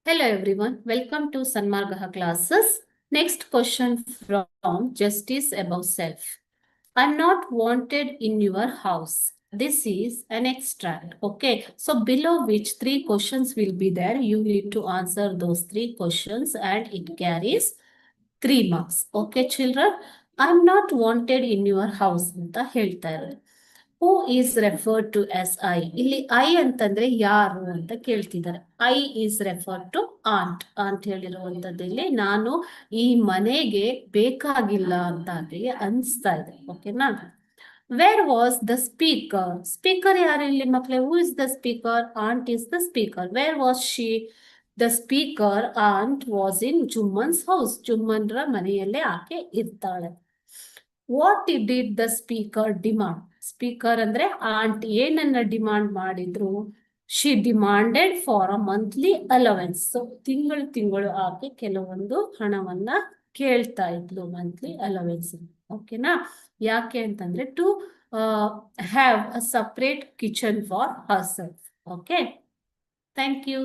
Hello everyone, welcome to Sanmargaha classes. Next question from Justice Above Self. I'm not wanted in your house. This is an extract. Okay, so below which three questions will be there, you need to answer those three questions and it carries 3 marks. Okay, children, I'm not wanted in your house ಅಂತ ಹೇಳ್ತಾ ಇರೋದು. Who is referred to S I. ಇಲ್ಲಿ I ಅಂತಂದ್ರೆ ಯಾರು ಅಂತ ಕೇಳ್ತಿದ್ದಾರೆ. I is referred to ant ಅಂತ ಹೇಳಿರುವಂತದ್ದು ಇಲ್ಲಿ ನಾನು ಈ ಮನೆಗೆ ಬೇಕಾಗಿಲ್ಲ ಅಂತ ಅನ್ಸ್ತಾ ಇದೆ. ಓಕೆನಾ? Where was the speaker? Speaker ಯಾರು ಇಲ್ಲಿ ಮಕ್ಕಳೇ? Who is the speaker? Aunt is the speaker. Where was she? The speaker aunt was in Jumman's house. ಜುಮ್ಮನ್ರ ಮನೆಯಲ್ಲೇ ಆಕೆ ಇರ್ತಾಳೆ. What did the speaker demand? Speaker ಅಂದ್ರೆ ಆಂಟ್ ಏನನ್ನ ಡಿಮಾಂಡ್ ಮಾಡಿದ್ರು? She demanded for a monthly allowance. So ತಿಂಗಳು ಆಕೆ ಕೆಲವೊಂದು ಹಣವನ್ನ ಕೇಳ್ತಾ ಇದ್ಲು, ಮಂತ್ಲಿ ಅಲವೆನ್ಸ್. ಓಕೆನಾ? ಯಾಕೆ ಅಂತಂದ್ರೆ to have a separate kitchen for herself. Okay, thank you.